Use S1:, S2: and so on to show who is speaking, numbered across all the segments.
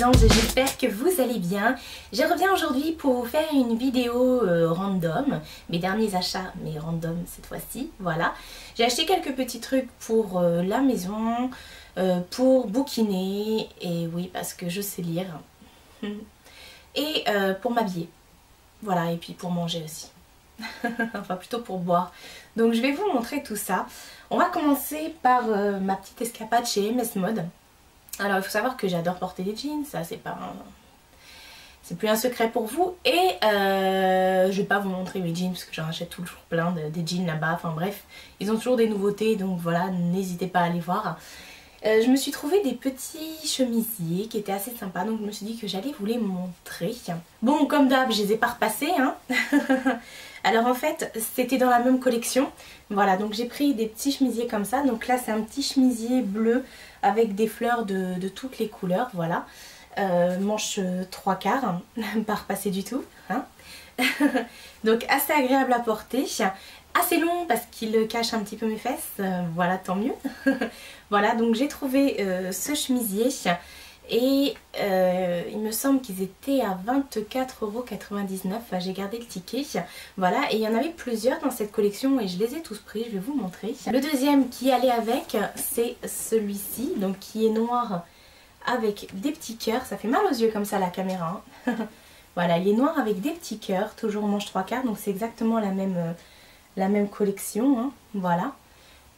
S1: mes anges, j'espère que vous allez bien. Je reviens aujourd'hui pour vous faire une vidéo random, mes derniers achats, mais random cette fois-ci, voilà. J'ai acheté quelques petits trucs pour la maison, pour bouquiner, et oui parce que je sais lire, et pour m'habiller, voilà, et puis pour manger aussi. Enfin plutôt pour boire. Donc je vais vous montrer tout ça. On va commencer par ma petite escapade chez MS Mode. Alors il faut savoir que j'adore porter des jeans, ça c'est pas un... c'est plus un secret pour vous. Et je vais pas vous montrer mes jeans parce que j'en achète toujours plein, des jeans là-bas, enfin bref. Ils ont toujours des nouveautés, donc voilà, n'hésitez pas à aller voir. Je me suis trouvé des petits chemisiers qui étaient assez sympas, donc je me suis dit que j'allais vous les montrer. Bon, comme d'hab, je les ai pas repassés, hein. Alors en fait, c'était dans la même collection. Voilà, donc j'ai pris des petits chemisiers comme ça. Donc là, c'est un petit chemisier bleu avec des fleurs de toutes les couleurs, voilà. Manche 3/4, pas repassé du tout, hein. Donc assez agréable à porter. Assez long parce qu'il cache un petit peu mes fesses, voilà, tant mieux. Voilà, donc j'ai trouvé ce chemisier et il me semble qu'ils étaient à 24,99 €, enfin, j'ai gardé le ticket. Voilà, et il y en avait plusieurs dans cette collection et je les ai tous pris, je vais vous montrer. Le deuxième qui allait avec, c'est celui-ci, donc qui est noir avec des petits cœurs. Ça fait mal aux yeux comme ça la caméra, hein. Voilà, il est noir avec des petits cœurs, toujours manche 3/4, donc c'est exactement la même collection, hein. Voilà,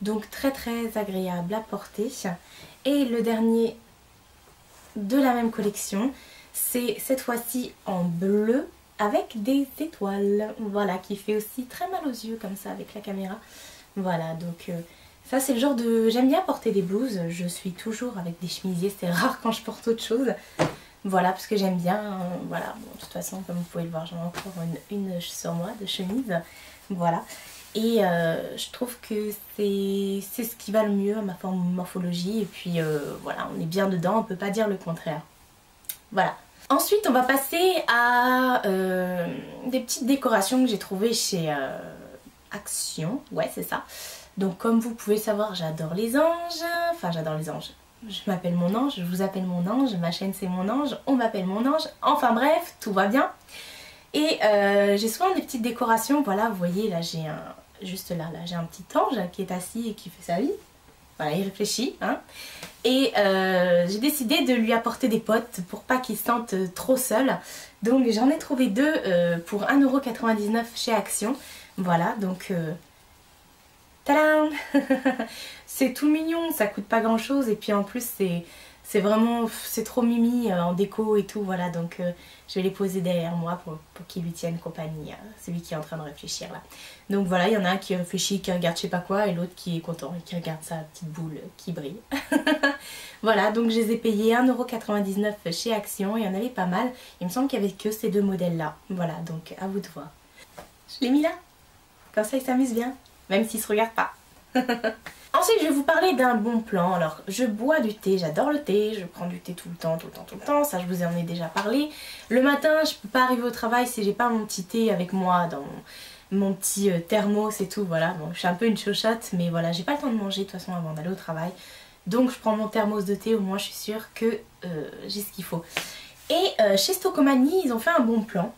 S1: donc très très agréable à porter. Et le dernier de la même collection, c'est cette fois-ci en bleu avec des étoiles, voilà, qui fait aussi très mal aux yeux comme ça avec la caméra. Voilà, donc ça c'est le genre de... J'aime bien porter des blouses, je suis toujours avec des chemisiers, c'est rare quand je porte autre chose. Voilà, parce que j'aime bien, voilà, bon, de toute façon comme vous pouvez le voir, j'en ai encore une sur moi de chemise, voilà. Et je trouve que c'est ce qui va le mieux à ma morphologie, et puis voilà, on est bien dedans, on peut pas dire le contraire. Voilà. Ensuite on va passer à des petites décorations que j'ai trouvées chez Action, ouais c'est ça. Donc comme vous pouvez savoir, j'adore les anges, enfin j'adore les anges. Je m'appelle mon ange, je vous appelle mon ange, ma chaîne c'est mon ange, on m'appelle mon ange, enfin bref, tout va bien. Et j'ai souvent des petites décorations, voilà, vous voyez là j'ai un... Juste là j'ai un petit ange qui est assis et qui fait sa vie. Voilà, il réfléchit, hein. Et j'ai décidé de lui apporter des potes pour pas qu'il se sente trop seul. Donc j'en ai trouvé deux pour 1,99 € chez Action. Voilà, donc... tadam. C'est tout mignon, ça coûte pas grand chose. Et puis en plus c'est vraiment... c'est trop mimi en déco et tout. Voilà, donc je vais les poser derrière moi pour qu'ils lui tiennent compagnie. Celui qui est en train de réfléchir là. Donc voilà, il y en a un qui réfléchit, qui regarde je sais pas quoi, et l'autre qui est content et qui regarde sa petite boule qui brille. Voilà, donc je les ai payés 1,99 € chez Action, il y en avait pas mal. Il me semble qu'il n'y avait que ces deux modèles là. Voilà, donc à vous de voir. Je l'ai mis là, comme ça ils s'amusent bien, même s'ils se regardent pas. Ensuite je vais vous parler d'un bon plan. Alors je bois du thé, j'adore le thé, je prends du thé tout le temps, ça je vous en ai déjà parlé. Le matin je peux pas arriver au travail si j'ai pas mon petit thé avec moi dans mon petit thermos et tout, voilà. Bon, je suis un peu une chochotte, mais voilà, j'ai pas le temps de manger de toute façon avant d'aller au travail. Donc je prends mon thermos de thé, au moins je suis sûre que j'ai ce qu'il faut. Et chez Stocomanie, ils ont fait un bon plan.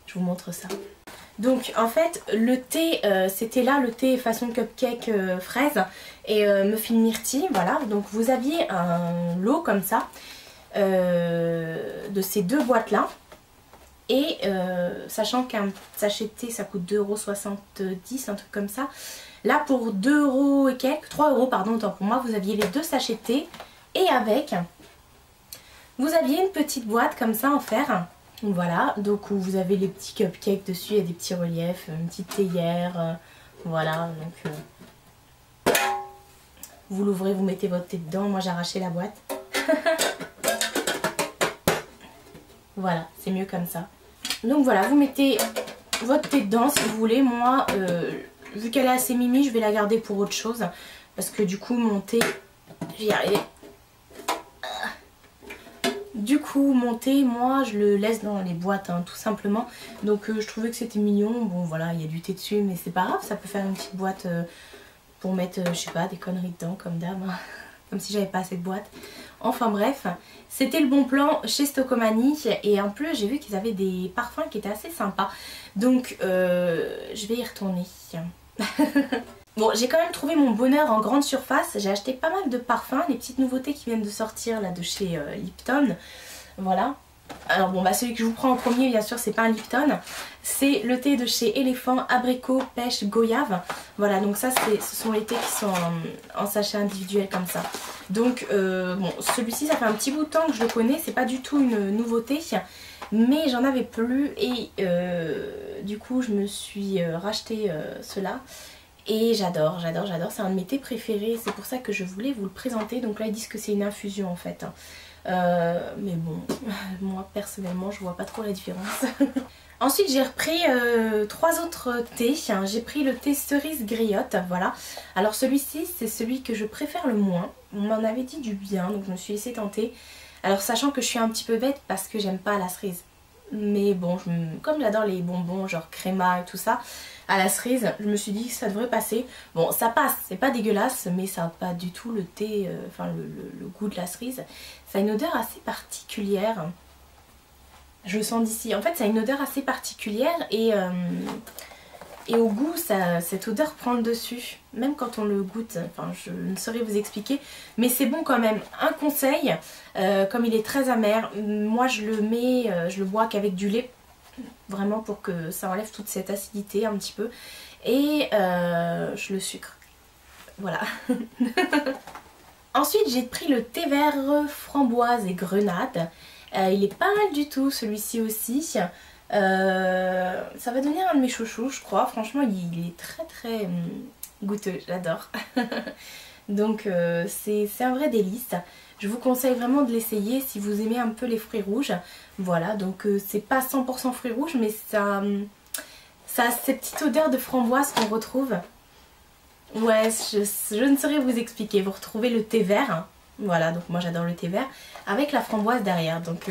S1: Je vous montre ça. Donc en fait le thé, c'était là le thé façon cupcake fraise et muffin myrtille, voilà. Donc vous aviez un lot comme ça de ces deux boîtes là. Et sachant qu'un sachet de thé ça coûte 2,70 €, un truc comme ça. Là pour 2 € et quelques, 3 € pardon, autant pour moi, vous aviez les deux sachets de thé. Et avec, vous aviez une petite boîte comme ça en fer. Voilà, donc où vous avez les petits cupcakes dessus, il y a des petits reliefs, une petite théière, voilà, donc vous l'ouvrez, vous mettez votre thé dedans, moi j'ai arraché la boîte. Voilà, c'est mieux comme ça. Donc voilà, vous mettez votre thé dedans si vous voulez. Moi, vu qu'elle est assez mimi, je vais la garder pour autre chose, parce que du coup mon thé, je vais y arriver. Du coup mon thé, moi je le laisse dans les boîtes, hein, tout simplement. Donc je trouvais que c'était mignon. Bon voilà, il y a du thé dessus mais c'est pas grave, ça peut faire une petite boîte pour mettre, je sais pas, des conneries dedans comme d'hab, hein. comme si j'avais pas assez de boîtes. Enfin bref, c'était le bon plan chez Stocomanie et en plus j'ai vu qu'ils avaient des parfums qui étaient assez sympas. Donc je vais y retourner. Bon, j'ai quand même trouvé mon bonheur en grande surface. J'ai acheté pas mal de parfums, les petites nouveautés qui viennent de sortir là de chez Lipton. Voilà. Alors bon, bah celui que je vous prends en premier, bien sûr, c'est pas un Lipton. C'est le thé de chez Éléphant, abricot, pêche, goyave. Voilà, donc ça, ce sont les thés qui sont en sachet individuel comme ça. Donc, bon, celui-ci, ça fait un petit bout de temps que je le connais. C'est pas du tout une nouveauté. Mais j'en avais plus et du coup, je me suis racheté cela. Et j'adore, c'est un de mes thés préférés, c'est pour ça que je voulais vous le présenter. Donc là ils disent que c'est une infusion en fait. Mais bon, moi personnellement je vois pas trop la différence. Ensuite j'ai repris 3 autres thés. J'ai pris le thé cerise griotte, voilà. Alors celui-ci c'est celui que je préfère le moins. On m'en avait dit du bien donc je me suis laissée tenter. Alors sachant que je suis un petit peu bête parce que j'aime pas la cerise. Mais bon, comme j'adore les bonbons genre créma et tout ça, à la cerise, je me suis dit que ça devrait passer. Bon, ça passe, c'est pas dégueulasse, mais ça n'a pas du tout le thé, enfin le goût de la cerise. Ça a une odeur assez particulière. Je le sens d'ici. En fait, ça a une odeur assez particulière et au goût, cette odeur prend le dessus. Même quand on le goûte, enfin je ne saurais vous expliquer. Mais c'est bon quand même. Un conseil, comme il est très amer, moi je le mets, je le bois qu'avec du lait. Vraiment pour que ça enlève toute cette acidité un petit peu. Et je le sucre. Voilà. Ensuite j'ai pris le thé vert framboise et grenade. Il est pas mal du tout celui-ci aussi. Ça va devenir un de mes chouchous je crois. Franchement il est très goûteux, j'adore. Donc c'est un vrai délice. Je vous conseille vraiment de l'essayer si vous aimez un peu les fruits rouges. Voilà, donc c'est pas 100% fruits rouges mais ça a cette petite odeur de framboise qu'on retrouve. Ouais, je ne saurais vous expliquer. Vous retrouvez le thé vert. Voilà, donc moi j'adore le thé vert. Avec la framboise derrière. Donc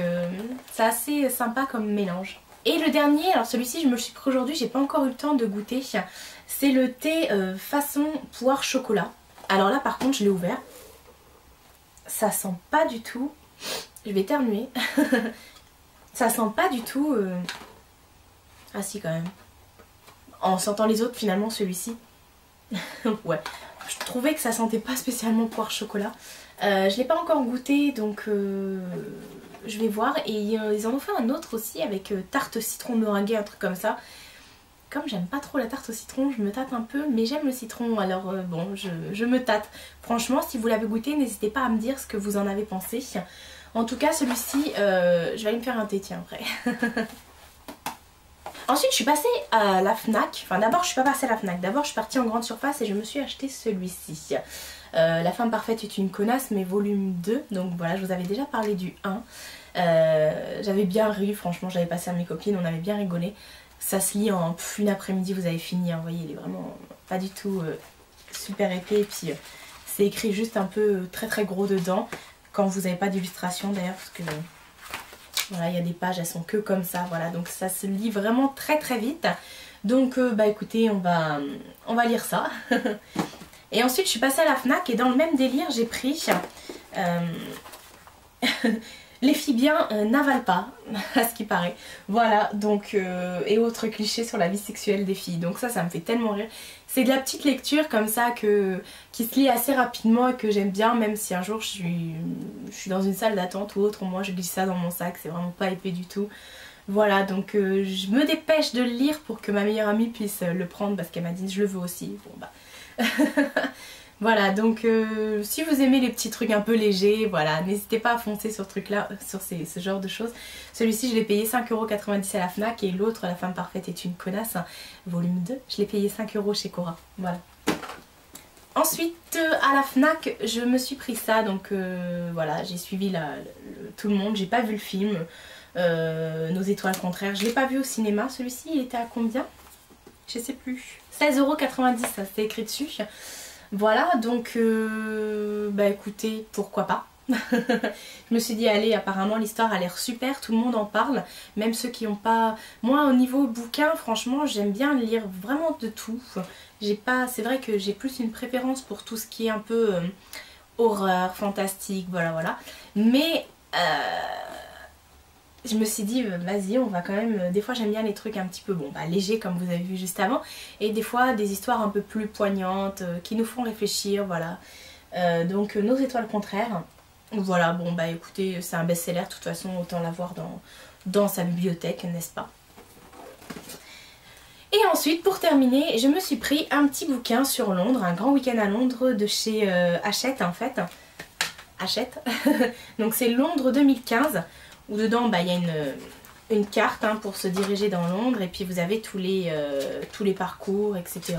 S1: c'est assez sympa comme mélange. Et le dernier, alors celui-ci je me le suis pris aujourd'hui, j'ai pas encore eu le temps de goûter. C'est le thé façon poire chocolat. Alors là par contre je l'ai ouvert. Ça sent pas du tout. Je vais éternuer. Ça sent pas du tout. Ah si quand même. En sentant les autres finalement celui-ci. Ouais. Je trouvais que ça sentait pas spécialement poire chocolat. Je l'ai pas encore goûté donc je vais voir. Et ils en ont fait un autre aussi avec tarte citron meringuée, un truc comme ça. Comme j'aime pas trop la tarte au citron, je me tâte un peu, mais j'aime le citron, alors bon, je me tâte. Franchement, si vous l'avez goûté, n'hésitez pas à me dire ce que vous en avez pensé. En tout cas, celui-ci, je vais aller me faire un thé, tiens, après. Ensuite, je suis passée à la Fnac. Enfin, d'abord, je suis pas passée à la Fnac. D'abord, je suis partie en grande surface et je me suis acheté celui-ci. La femme parfaite est une connasse, mais volume 2. Donc voilà, je vous avais déjà parlé du 1. J'avais bien ri, franchement, j'avais passé à mes copines, on avait bien rigolé. Ça se lit en une après-midi, vous avez fini, hein, vous voyez, il est vraiment pas du tout super épais. Et puis c'est écrit juste un peu très gros dedans, quand vous n'avez pas d'illustration d'ailleurs, parce que voilà, il y a des pages, elles sont que comme ça, voilà. Donc ça se lit vraiment très vite. Donc bah écoutez, on va lire ça. Et ensuite je suis passée à la Fnac et dans le même délire, j'ai pris... Les filles bien n'avalent pas, à ce qui paraît. Voilà, donc, et autres clichés sur la vie sexuelle des filles. Donc ça me fait tellement rire. C'est de la petite lecture comme ça qui se lit assez rapidement et que j'aime bien, même si un jour je suis dans une salle d'attente ou autre, moi je glisse ça dans mon sac, c'est vraiment pas épais du tout. Voilà, donc je me dépêche de le lire pour que ma meilleure amie puisse le prendre parce qu'elle m'a dit je le veux aussi. Bon bah... Voilà, donc si vous aimez les petits trucs un peu légers, voilà, n'hésitez pas à foncer sur ce truc-là, sur ce genre de choses. Celui-ci, je l'ai payé 5,90 € à la Fnac et l'autre, La femme parfaite est une connasse, hein, volume 2, je l'ai payé 5 € chez Cora. Voilà. Ensuite, à la Fnac, je me suis pris ça, donc voilà, j'ai suivi tout le monde, j'ai pas vu le film, Nos étoiles contraires, je l'ai pas vu au cinéma. Celui-ci, il était à combien? Je sais plus. 16,90 €, ça c'est écrit dessus. Voilà, donc bah écoutez, pourquoi pas. Je me suis dit allez, apparemment l'histoire a l'air super, tout le monde en parle, même ceux qui n'ont pas... Moi au niveau bouquin, franchement j'aime bien lire vraiment de tout. C'est vrai que j'ai plus une préférence pour tout ce qui est un peu horreur, fantastique, voilà voilà. Mais je me suis dit vas-y, on va quand même, des fois j'aime bien les trucs un petit peu bon, bah, légers comme vous avez vu juste avant, et des fois des histoires un peu plus poignantes qui nous font réfléchir, voilà. Donc Nos étoiles contraires, voilà, bon bah écoutez, c'est un best-seller, de toute façon autant l'avoir dans sa bibliothèque, n'est-ce pas? Et ensuite, pour terminer, je me suis pris un petit bouquin sur Londres, un grand week-end à Londres de chez Hachette en fait. Hachette. Donc c'est Londres 2015, où dedans bah, y a une carte hein, pour se diriger dans Londres, et puis vous avez tous les parcours, etc.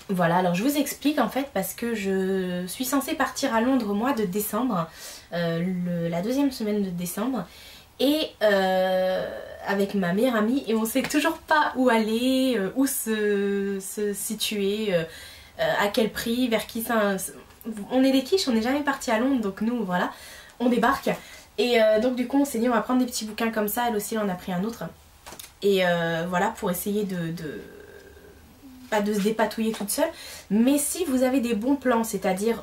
S1: Voilà, alors je vous explique en fait, parce que je suis censée partir à Londres au mois de décembre, la deuxième semaine de décembre, et avec ma meilleure amie, et on sait toujours pas où aller, où se situer, à quel prix, vers qui ça... On est des quiches, on n'est jamais parti à Londres, donc nous voilà, on débarque. Et donc du coup on s'est dit on va prendre des petits bouquins comme ça, elle aussi elle en a pris un autre. Et voilà, pour essayer pas de se dépatouiller toute seule. Mais si vous avez des bons plans, c'est-à-dire...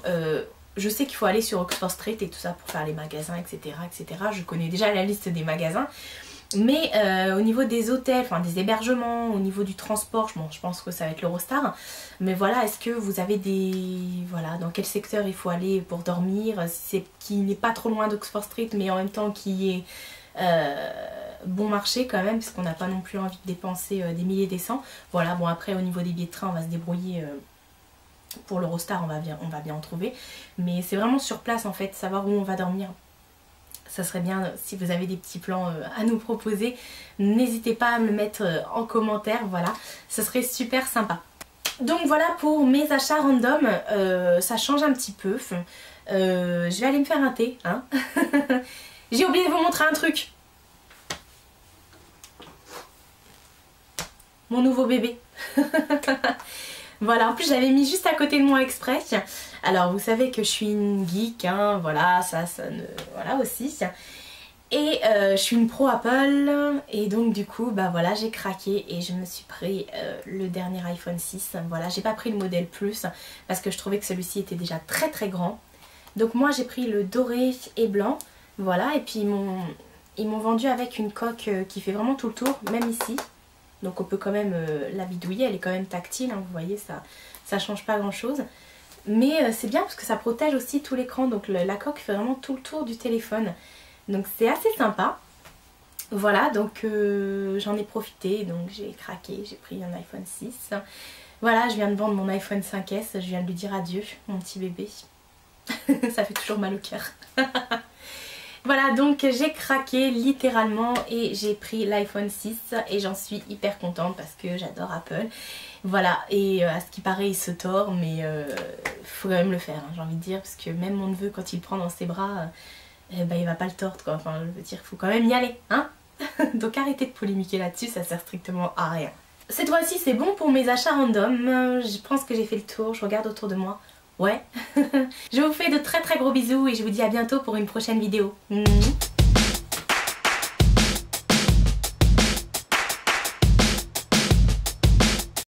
S1: je sais qu'il faut aller sur Oxford Street et tout ça pour faire les magasins, etc. etc. Je connais déjà la liste des magasins. Mais au niveau des hôtels, enfin des hébergements, au niveau du transport, bon, je pense que ça va être l'Eurostar. Mais voilà, est-ce que vous avez des... Voilà, dans quel secteur il faut aller pour dormir, qui n'est pas trop loin d'Oxford Street, mais en même temps qui est bon marché quand même, parce qu'on n'a pas non plus envie de dépenser des milliers des cents. Voilà, bon après au niveau des billets de train, on va se débrouiller... Pour l'Eurostar, on va bien en trouver. Mais c'est vraiment sur place en fait, savoir où on va dormir. Ça serait bien si vous avez des petits plans à nous proposer. N'hésitez pas à me le mettre en commentaire, voilà. Ce serait super sympa. Donc voilà pour mes achats random. Ça change un petit peu. Je vais aller me faire un thé, hein. J'ai oublié de vous montrer un truc. Mon nouveau bébé. Voilà, en plus je l'avais mis juste à côté de moi exprès. Alors vous savez que je suis une geek, hein, voilà, voilà aussi. Et je suis une pro Apple, et donc du coup, bah voilà, j'ai craqué et je me suis pris le dernier iPhone 6. Voilà, j'ai pas pris le modèle Plus parce que je trouvais que celui-ci était déjà très très grand. Donc moi j'ai pris le doré et blanc, voilà, et puis ils m'ont vendu avec une coque qui fait vraiment tout le tour, même ici. Donc on peut quand même la bidouiller, elle est quand même tactile, hein, vous voyez, ça change pas grand chose. Mais c'est bien parce que ça protège aussi tout l'écran, donc la coque fait vraiment tout le tour du téléphone. Donc c'est assez sympa. Voilà, donc j'en ai profité, donc j'ai craqué, j'ai pris un iPhone 6. Voilà, je viens de vendre mon iPhone 5S, je viens de lui dire adieu, mon petit bébé. Ça fait toujours mal au cœur. Voilà, donc j'ai craqué littéralement et j'ai pris l'iPhone 6 et j'en suis hyper contente parce que j'adore Apple. Voilà, et à ce qui paraît il se tord, mais il faut quand même le faire, hein, j'ai envie de dire, parce que même mon neveu quand il le prend dans ses bras, bah, il va pas le tordre quoi, enfin je veux dire, il faut quand même y aller, hein. Donc arrêtez de polémiquer là-dessus, ça sert strictement à rien. Cette fois-ci c'est bon pour mes achats random, je pense que j'ai fait le tour, je regarde autour de moi. Ouais. Je vous fais de très très gros bisous et je vous dis à bientôt pour une prochaine vidéo.